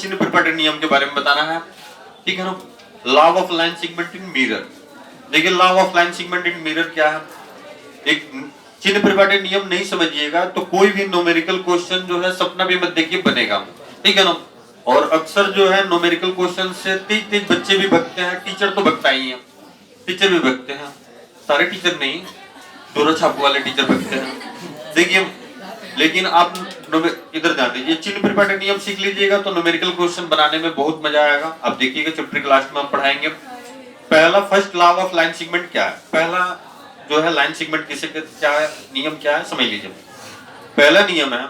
चिन्ह परिपाटी नियम के बारे में बताना है, ठीक है ना। Law of line segment in mirror. देखिए law of line segment in mirror क्या है। एक चिन्ह परिपाटी नियम नहीं समझिएगा तो कोई भी न्यूमेरिकल क्वेश्चन जो है सपना भी मत देखिए बनेगा, ठीक है ना। और अक्सर जो है न्यूमेरिकल क्वेश्चन से तेज बच्चे भी भगते हैं, टीचर तो भगता ही है, टीचर भी भगते हैं, सारे टीचर नहीं, डोरा छाप वाले टीचर भगते हैं। देखिए लेकिन आप इधर ध्यान दीजिए, चिन्ह परिपाटी नियम सीख लीजिएगा तो न्यूमेरिकल क्वेश्चन बनाने में बहुत मजा आएगा। आप देखिएगा चैप्टर के लास्ट में हम पढ़ाएंगे। पहला first law of line segment क्या है, पहला जो है लाइन सेगमेंट किसे क्या है, नियम क्या है समझ लीजिए। पहला नियम है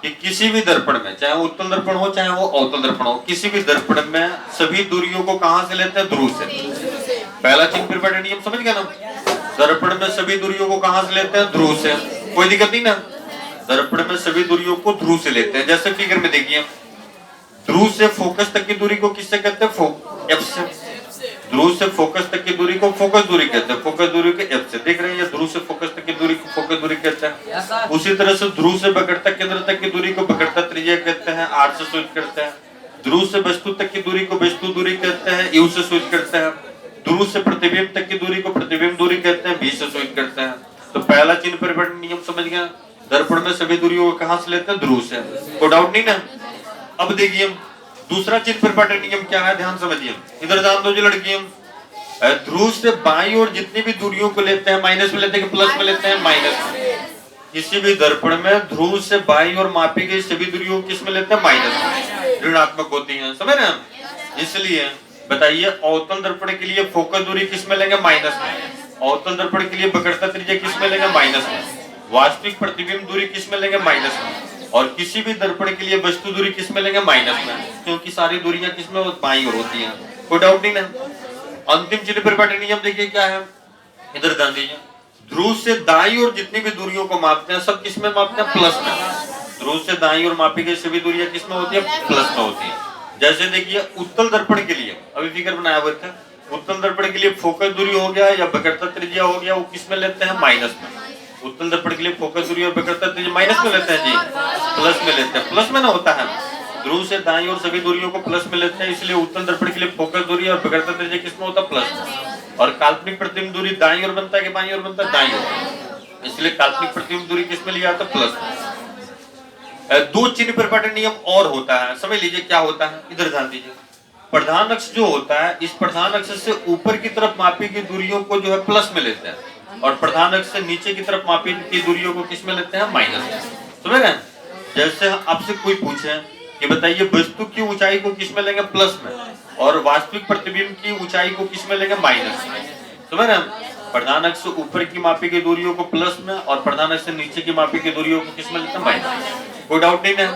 कि किसी भी दर्पण में, चाहे वो उत्तल दर्पण हो चाहे वो अवतल दर्पण हो, किसी भी दर्पण में सभी दूरियों को कहां से लेते हैं, ध्रुव से। पहला चिन्ह परिपाटी नियम समझ गया ना। दर्पण में सभी दूरियों को कहां से लेते हैं, ध्रुव से। कोई दिक्कत नहीं ना, दर्पण में सभी दूरियों को ध्रुव से लेते हैं। जैसे फिगर में देखिए, ध्रुव से फोकस तक की दूरी को किससे कहते हैं, एफ से। ध्रुव से फोकस तक की दूरी को फोकस दूरी कहते हैं, फोकस दूरी के एफ से। देख रहे हैं, ध्रुव से फोकस तक की दूरी को फोकस दूरी कहते हैं। उसी तरह से ध्रुव से बकरता केंद्र तक की दूरी को बकरता त्रिज्या कहते हैं, आर से सूचित करते हैं। ध्रुव से वस्तु तक की दूरी को वस्तु दूरी कहते हैं, यू से सूचित करते हैं। ध्रुव से प्रतिबिंब तक की दूरी को प्रतिबिंब दूरी कहते हैं, बी से सूचित करते हैं। तो पहला चिन्ह परिपाटी नियम समझ गया, दर्पण में सभी दूरियों को कहां से लेते हैं, ध्रुव से। कोई डाउट नहीं ना। अब देखिए दूसरा चिन्ह परिपाटी नियम क्या है, ध्यान समझिए, इधर ध्यान दो जी लड़कियों। ध्रुव से बाईं ओर जितनी भी दूरियों को लेते हैं, माइनस में लेते हैं कि प्लस में लेते हैं, माइनस में। किसी भी दर्पण में ध्रुव से बाईं ओर मापी गई सभी दूरियों को किस में लेते हैं, माइनस में, ऋणात्मक होती हैं, समझ रहे हैं। इसलिए बताइए अवतल दर्पण के लिए फोकस दूरी किस में लेंगे, माइनस में। अवतल दर्पण के लिए बकरता त्रिज्या किस में लेंगे, माइनस में। वास्तविक प्रतिबिंब दूरी किस में लेंगे, माइनस में। और किसी भी दर्पण के लिए वस्तु दूरी किस में लेंगे, माइनस में, क्योंकि सारी दूरियां किस में, बाईं ओर होती हैं। कोई डाउट नहीं ना। अंतिम चिन्ह परिपाटी नियम देखिए क्या है, इधर ध्यान दीजिए। ध्रुव से दाईं ओर जितनी भी दूरियों को मापते हैं सब किस में मापते हैं, प्लस में। ध्रुव से दाईं ओर मापी गई सभी दूरियां किस में होती है, प्लस में होती है। जैसे देखिए उत्तल दर्पण के लिए अभी फिगर बनाया हुआ था, उत्तल दर्पण के लिए फोकस दूरी हो गया या बकरता त्रिज्या हो गया, वो किस में लेते हैं, माइनस में। उत्तल दर्पण के लिए फोकस दूरी और बकरता त्रिज्या माइनस में लेते हैं जी, प्लस में लेते हैं, प्लस में ना होता है। ध्रुव से दाईं ओर सभी दूरियों को प्लस में लेते हैं, इसलिए उत्तल दर्पण के लिए फोकस दूरी और बकरता त्रिज्या किस में होता है, प्लस में। और काल्पनिक प्रतिबिंब दूरी दाईं ओर बनता है कि बाईं ओर बनता है, दाईं ओर, इसलिए काल्पनिक प्रतिबिंब दूरी किस में लिया जाता है, प्लस में। दो चिन्ह परिपाटी नियम और होता है, समझ लीजिए क्या होता है, इधर ध्यान दीजिए। प्रधान अक्ष जो होता है, इस प्रधान अक्ष से ऊपर की तरफ मापी की दूरियों को जो है प्लस में लेते हैं, और प्रधान अक्ष से नीचे की तरफ मापी की दूरियों को किस में लेते हैं, माइनस में। समझ रहे हैं। जैसे आपसे कोई पूछे कि बताइए वस्तु की ऊंचाई को किस में लेंगे, प्लस में, और वास्तविक प्रतिबिंब की ऊंचाई को किस में लेंगे, माइनस में। समझ रहे हैं। प्रधान अक्ष से ऊपर की मापी की दूरियों को प्लस में और प्रधान अक्ष से नीचे की मापी की दूरियों को किस में लेते हैं, माइनस। कोई डाउट नहीं है।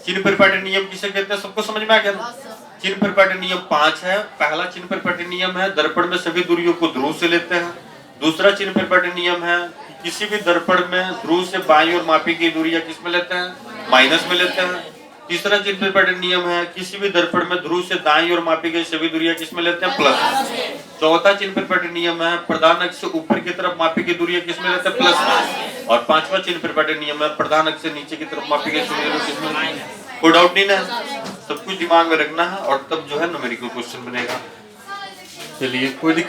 चिन्ह परिपाटी नियम किसे कहते हैं, सबको समझ में आ गया। चिन्ह परिपाटी नियम 5 है। पहला चिन्ह परिपाटी नियम है दर्पण में सभी दूरियों को ध्रुव से लेते हैं। दूसरा चिन्ह परिपाटी नियम है किसी भी दर्पण में ध्रुव से बाईं ओर मापी की दूरियां किस में लेते हैं, माइनस में लेते हैं। तीसरा चिन्ह परिपाटी नियम है किसी भी दर्पण में ध्रुव से दाईं ओर मापी गई सभी दूरियां किस में लेते हैं, प्लस। चौथा चिन्ह परिपाटी नियम है प्रधान अक्ष से ऊपर की तरफ मापी गई दूरियां किस में लेते हैं, प्लस में। और पांचवा चिन्ह परिपाटी नियम है प्रधान अक्ष से नीचे की तरफ मापी गई दूरियां किस में। कोई डाउट नहीं ना, सब कुछ दिमाग में रखना है और तब जो है न्यूमेरिकल क्वेश्चन बनेगा। चलिए कोई दिक्कत